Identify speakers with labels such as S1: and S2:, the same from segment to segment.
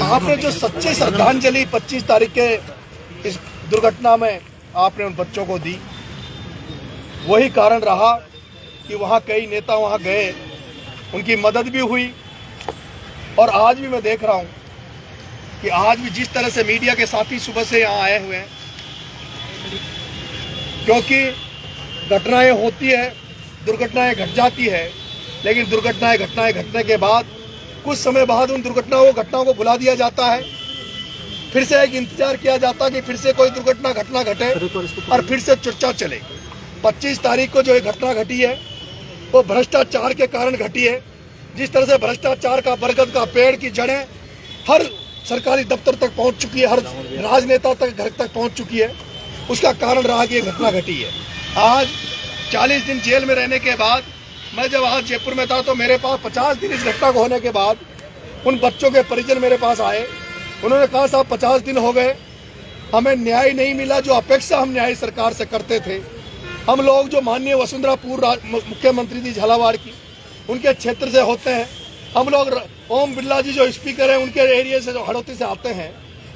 S1: आपने जो सच्ची श्रद्धांजलि 25 तारीख के इस दुर्घटना में आपने उन बच्चों को दी, वही कारण रहा कि वहाँ कई नेता वहाँ गए, उनकी मदद भी हुई। और आज भी मैं देख रहा हूँ कि आज भी जिस तरह से मीडिया के साथी सुबह से यहाँ आए हुए हैं, क्योंकि घटनाएं होती है, दुर्घटनाएं घट जाती है, लेकिन घटनाएं घटने के बाद कुछ समय बाद उन घटनाओं को भुला दिया जाता है। फिर से एक इंतजार किया जाता है कि फिर से कोई घटना घटे और फिर से चर्चा चले। 25 तारीख को जो एक घटना घटी है वो भ्रष्टाचार के कारण घटी है। जिस तरह से भ्रष्टाचार का बरगद का पेड़ की जड़ें हर सरकारी दफ्तर तक पहुंच चुकी है, हर राजनेता तक घर तक पहुंच चुकी है, उसका कारण रहा कि ये घटना घटी है। आज 40 दिन जेल में रहने के बाद मैं जब आज जयपुर में था तो मेरे पास 50 दिन इस घटना को होने के बाद उन बच्चों के परिजन मेरे पास आए। उन्होंने कहा साहब 50 दिन हो गए, हमें न्याय नहीं मिला जो अपेक्षा हम न्याय सरकार से करते थे। हम लोग जो माननीय वसुंधरा पूर्व मुख्यमंत्री थी झालावाड़ की, उनके क्षेत्र से होते हैं। हम लोग ओम बिरला जी जो स्पीकर हैं उनके एरिया से, जो हड़ौती से आते हैं।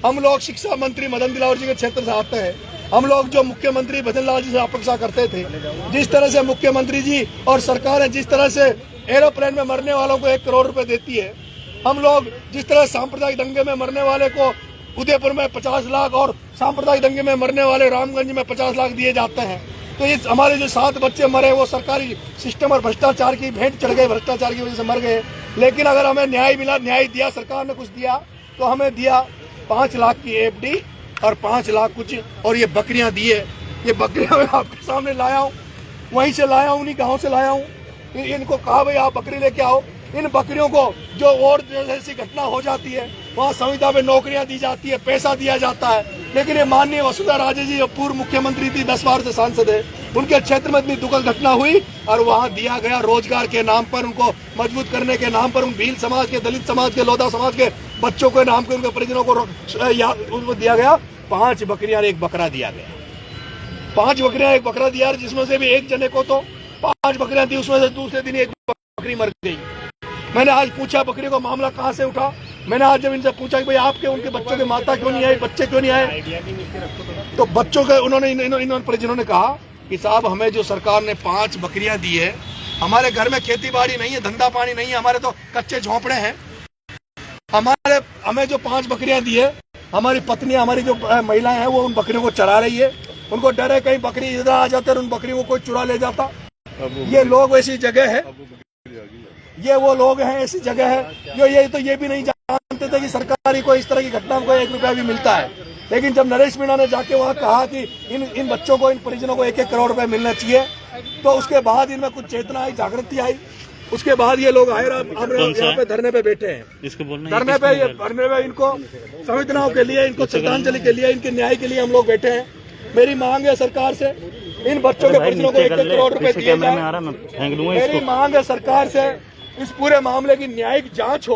S1: हम लोग शिक्षा मंत्री मदन दिलावर जी के क्षेत्र से आते हैं। हम लोग जो मुख्यमंत्री भजन लाल जी से अपेक्षा करते थे, जिस तरह से मुख्यमंत्री जी और सरकार जिस तरह से एरोप्लेन में मरने वालों को 1 करोड़ रुपए देती है, हम लोग जिस तरह सांप्रदायिक दंगे में मरने वाले को उदयपुर में 50 लाख और सांप्रदायिक दंगे में मरने वाले रामगंज में 50 लाख दिए जाते हैं, तो ये हमारे जो 7 बच्चे मरे वो सरकारी सिस्टम और भ्रष्टाचार की भेंट चढ़ गए, भ्रष्टाचार की वजह से मर गए। लेकिन अगर हमें न्याय मिला, न्याय दिया, सरकार ने कुछ दिया तो हमें दिया 5 लाख की एफडी और 5 लाख कुछ, और ये बकरियां दी है। ये बकरियां मैं आपके सामने लाया हूँ, वहीं से लाया हूँ, उन्हीं गाँव से लाया हूँ। इनको कहा भाई आप बकरी लेके आओ। इन बकरियों को जो और जैसी घटना हो जाती है वहाँ संविदा में नौकरियां दी जाती है, पैसा दिया जाता है, लेकिन ये माननीय वसुंधरा राजे जी जो पूर्व मुख्यमंत्री थी, 10 बार से सांसद है, उनके क्षेत्र में इतनी दुखद घटना हुई और वहाँ दिया गया रोजगार के नाम पर, उनको मजबूत करने के नाम पर, उन भील समाज के, दलित समाज के, लोधा समाज के बच्चों के नाम के, उनके परिजनों को दिया गया 5 बकरियां और 1 बकरा दिया गया। 5 बकरियां 1 बकरा दिया, जिसमें से भी एक जने को तो 5 बकरियां दी, उसमें से दूसरे दिन 1 बकरी मर गई। मैंने आज पूछा बकरी को मामला कहाँ से उठा। मैंने आज जब इनसे पूछा कि भाई आपके उनके बच्चों के माता क्यों नहीं आई, बच्चे क्यों नहीं आए, तो बच्चों के उन्होंने परिजनों ने कहा कि साहब हमें जो सरकार ने 5 बकरियां दी है, हमारे घर में खेती बाड़ी नहीं है, धंधा पानी नहीं है, हमारे तो कच्चे झोंपड़े हैं, हमें जो 5 बकरियां दी है, हमारी पत्नी, हमारी जो महिलाएं हैं वो उन बकरियों को चरा रही है। उनको डर है कहीं बकरी इधर आ जाते और उन बकरियों को कोई चुरा ले जाता। ये लोग ऐसी जगह है, ये वो लोग हैं, ऐसी जगह है जो ये भी नहीं जानते थे कि सरकारी को इस तरह की घटना में 1 रुपया भी मिलता है। लेकिन जब नरेश मीणा ने जाके वहाँ कहा कि इन बच्चों को, इन परिजनों को 1-1 करोड़ रुपए मिलना चाहिए, तो उसके बाद इनमें कुछ चेतना आई, जागृति आई। उसके बाद ये लोग आए, यहाँ पे धरने पे बैठे हैं। धरने पे इनको संवेदनाओं के लिए, इनको श्रद्धांजलि के लिए, इनके न्याय के लिए हम लोग बैठे हैं। मेरी मांग है सरकार से, इन बच्चों के परिजनों को 1-1 करोड़ रुपए दिए जाए। मेरी मांग है सरकार से इस पूरे मामले की न्यायिक जांच हो,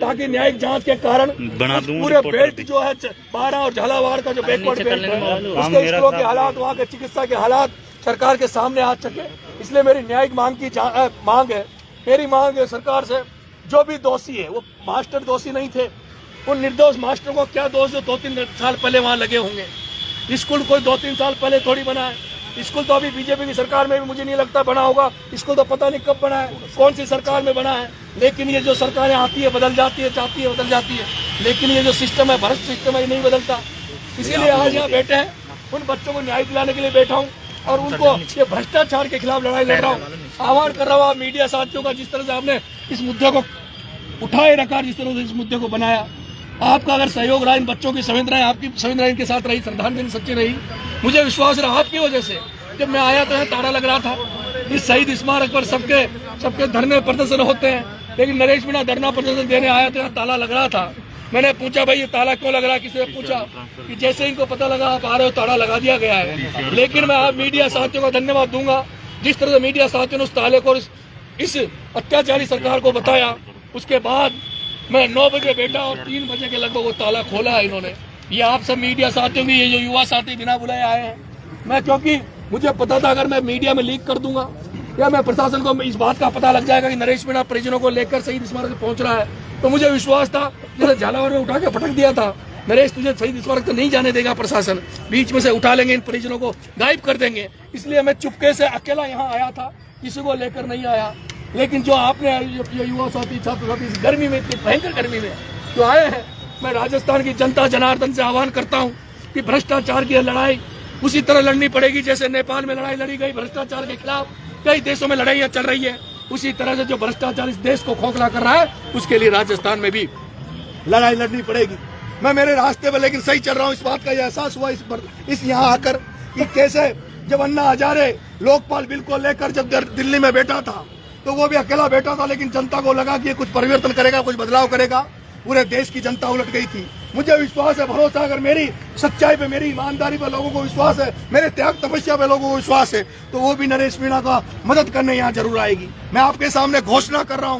S1: ताकि न्यायिक जांच के कारण पूरे बेल्ट जो है 12 और झालावाड़ का जो बैकवर्ड बेल्ट है, उसके स्कूलों के हालात, वहाँ के चिकित्सा के हालात सरकार के सामने आ सके। इसलिए मेरी न्यायिक मांग है। मेरी मांग है सरकार से, जो भी दोषी है, वो मास्टर दोषी नहीं थे, उन निर्दोष मास्टर को क्या दोष जो 2-3 साल पहले वहाँ लगे होंगे। स्कूल कोई 2-3 साल पहले थोड़ी बना है। स्कूल तो अभी बीजेपी की सरकार में भी मुझे नहीं लगता बना होगा। स्कूल तो पता नहीं कब बना है, कौन सी सरकार में बना है। लेकिन ये जो सरकारें आती है, बदल जाती है, चाहती है बदल जाती है, लेकिन ये जो सिस्टम है, भ्रष्ट सिस्टम है, ये नहीं बदलता। इसीलिए आज यहाँ बैठे हैं, उन बच्चों को न्याय दिलाने के लिए बैठा हूँ और उनको ये भ्रष्टाचार के खिलाफ लड़ाई लड़ रहा हूँ। आह्वान कर रहा हूँ मीडिया साथियों का, जिस तरह से आपने इस मुद्दे को उठाए रखा, जिस तरह से इस मुद्दे को बनाया, आपका अगर सहयोग रहा, इन बच्चों की संवेदनाएं, आपकी संवेदनाएं इनके साथ रही, श्रद्धांजलि सच्ची रही, मुझे विश्वास रहा आपकी वजह से। जब मैं आया तो यहाँ ताला लग रहा था। इस शहीद स्मारक पर सबके धरने प्रदर्शन होते हैं, लेकिन नरेश मीणा धरना प्रदर्शन देने आया तो यहाँ ताला लग रहा था। मैंने पूछा भाई ये ताला क्यों लग रहा है, किसी ने पूछा कि जैसे इनको पता लगा आप आ रहे हो ताला लगा दिया गया है। लेकिन मैं आप मीडिया साथियों का धन्यवाद दूंगा, जिस तरह से मीडिया साथियों ने उस ताले को, इस अत्याचारी सरकार को बताया। उसके बाद मैं 9 बजे बैठा और 3 बजे के लगभग वो ताला खोला है इन्होंने। ये आप सब मीडिया साथियों की, ये जो युवा साथी बिना बुलाए आए हैं, मैं क्योंकि मुझे पता था अगर मैं मीडिया में लीक कर दूंगा या मैं प्रशासन को इस बात का पता लग जाएगा कि नरेश मीणा परिजनों को लेकर शहीद स्मारक पहुंच रहा है, तो मुझे विश्वास था, जैसे झालावाड़ में उठा के पटक दिया था, नरेश तुझे शहीद स्मारक तो नहीं जाने देगा प्रशासन, बीच में से उठा लेंगे, इन परिजनों को गायब कर देंगे। इसलिए मैं चुपके से अकेला यहाँ आया था, किसी को लेकर नहीं आया। लेकिन जो आपने युवा साथी, छात्र साथी इस गर्मी में, इतनी भयंकर गर्मी में जो आए हैं, मैं राजस्थान की जनता जनार्दन से आह्वान करता हूँ कि भ्रष्टाचार की लड़ाई उसी तरह लड़नी पड़ेगी जैसे नेपाल में लड़ाई लड़ी गई भ्रष्टाचार के खिलाफ, कई देशों में लड़ाइयाँ चल रही है। उसी तरह से जो भ्रष्टाचार इस देश को खोखला कर रहा है, उसके लिए राजस्थान में भी लड़ाई लड़नी पड़ेगी। मैं मेरे रास्ते पर लेकिन सही चल रहा हूँ, इस बात का एहसास हुआ इस यहाँ आकर कि कैसे जब अन्ना हजारे लोकपाल बिल को लेकर जब दिल्ली में बैठा था तो वो भी अकेला बैठा था, लेकिन जनता को लगा कि ये कुछ परिवर्तन करेगा, कुछ बदलाव करेगा। पूरे देश की जनता उलट गई थी। मुझे विश्वास है, भरोसा, अगर मेरी सच्चाई पे, मेरी ईमानदारी पे लोगों को विश्वास है, मेरे त्याग तपस्या पे लोगों को विश्वास है, तो वो भी नरेश मीणा का मदद करने यहाँ जरूर आएगी। मैं आपके सामने घोषणा कर रहा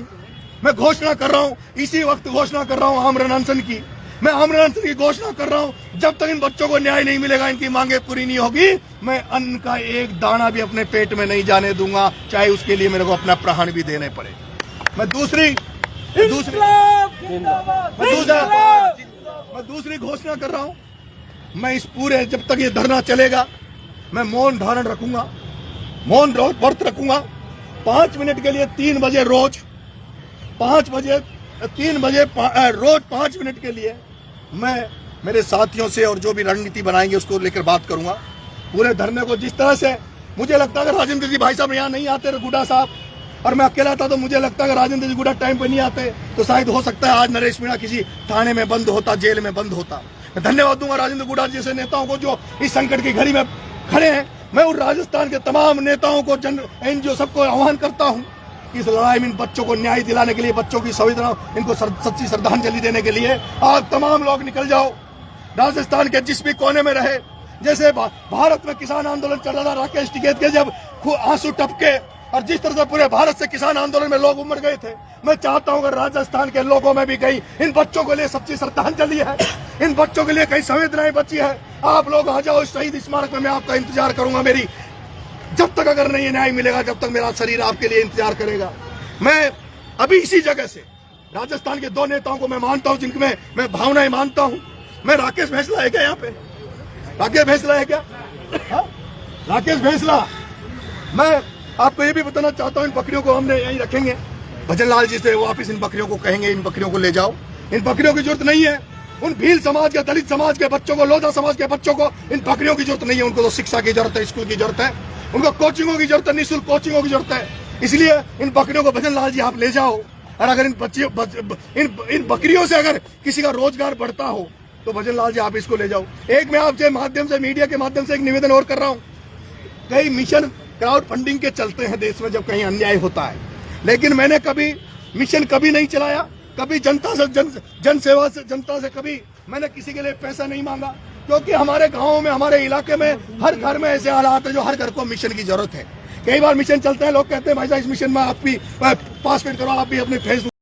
S1: हूँ, इसी वक्त घोषणा कर रहा हूँ आमरण अनशन की। मैं आमरण अनशन की घोषणा कर रहा हूँ। जब तक इन बच्चों को न्याय नहीं मिलेगा, इनकी मांगे पूरी नहीं होगी, मैं अन्न का एक दाना भी अपने पेट में नहीं जाने दूंगा, चाहे उसके लिए मेरे को अपना प्राण भी देने पड़े। मैं दूसरी घोषणा कर रहा हूँ, मैं इस पूरे, जब तक ये धरना चलेगा, मैं मौन धारण रखूंगा, मौन व्रत रखूंगा। 5 मिनट के लिए 3 बजे रोज 5 मिनट के लिए मैं मेरे साथियों से और जो भी रणनीति बनाएंगे उसको लेकर बात करूंगा। पूरे धरने को जिस तरह से मुझे लगता है, अगर राजेंद्र जी भाई साहब यहाँ नहीं आते, गुड्डा साहब, और मैं अकेला था, तो मुझे लगता है अगर राजेंद्र जी गुड्डा टाइम पे नहीं आते तो शायद हो सकता है आज नरेश मीणा किसी थाने में बंद होता, जेल में बंद होता। मैं धन्यवाद दूंगा राजेंद्र गुड्डा जैसे नेताओं को जो इस संकट की घड़ी में खड़े हैं। मैं उन राजस्थान के तमाम नेताओं को, NGO सबको आह्वान करता हूँ कि इस लड़ाई में इन बच्चों को न्याय दिलाने के लिए, बच्चों की संवेदना, इनको सच्ची श्रद्धांजलि देने के लिए आप तमाम लोग निकल जाओ। राजस्थान के जिस भी कोने में रहे, जैसे भारत में किसान आंदोलन चल रहा था, राकेश टिकैत के जब आंसू टपके, और जिस तरह से पूरे भारत से किसान आंदोलन में लोग उमड़ गए थे, मैं चाहता हूं अगर राजस्थान के लोगों में भी कहीं इन बच्चों के लिए सच्ची श्रद्धांजलि है, इन बच्चों के लिए कहीं संवेदनाएं बची है, आप लोग आ जाओ इस शहीद स्मारक में। मैं आपका इंतजार करूंगा। मेरी जब तक अगर नहीं न्याय मिलेगा, जब तक मेरा शरीर आपके लिए इंतजार करेगा। मैं अभी इसी जगह से राजस्थान के 2 नेताओं को मैं मानता हूं, जिनमें मैं भावनाएं मानता हूं। मैं राकेश भेसला है क्या यहाँ पे? राकेश भेसला है क्या? राकेश भेसला। मैं आपको ये भी बताना चाहता हूँ, इन बकरियों को हमने यहीं रखेंगे। भजन लाल जी से वापिस इन बकरियों को कहेंगे, इन बकरियों को ले जाओ। इन बकरियों की जरूरत नहीं है। उन भील समाज के, दलित समाज के बच्चों को, लोधा समाज के बच्चों को इन बकरियों की जरूरत नहीं है। उनको तो शिक्षा की जरूरत है, स्कूल की जरूरत है, उनको कोचिंगों की जरूरत है, निःशुल्क कोचिंगों की जरूरत है। इसलिए इन बकरियों को भजन लाल जी आप ले जाओ। और अगर इन बकरियों से अगर किसी का रोजगार बढ़ता हो तो भजन लाल जी आप इसको ले जाओ। एक मैं आपके माध्यम से, मीडिया के माध्यम से एक निवेदन और कर रहा हूँ। कई मिशन क्राउड फंडिंग के चलते हैं देश में जब कहीं अन्याय होता है, लेकिन मैंने कभी मिशन कभी नहीं चलाया, कभी जनता से, जन सेवा से, जनता से कभी मैंने किसी के लिए पैसा नहीं मांगा, क्योंकि हमारे गाँव में, हमारे इलाके में हर घर में ऐसे हालात है जो हर घर को मिशन की जरूरत है। कई बार मिशन चलते हैं, लोग कहते हैं भाई साहब इस मिशन में आप भी पासपोर्ट करो, आप भी अपने फेस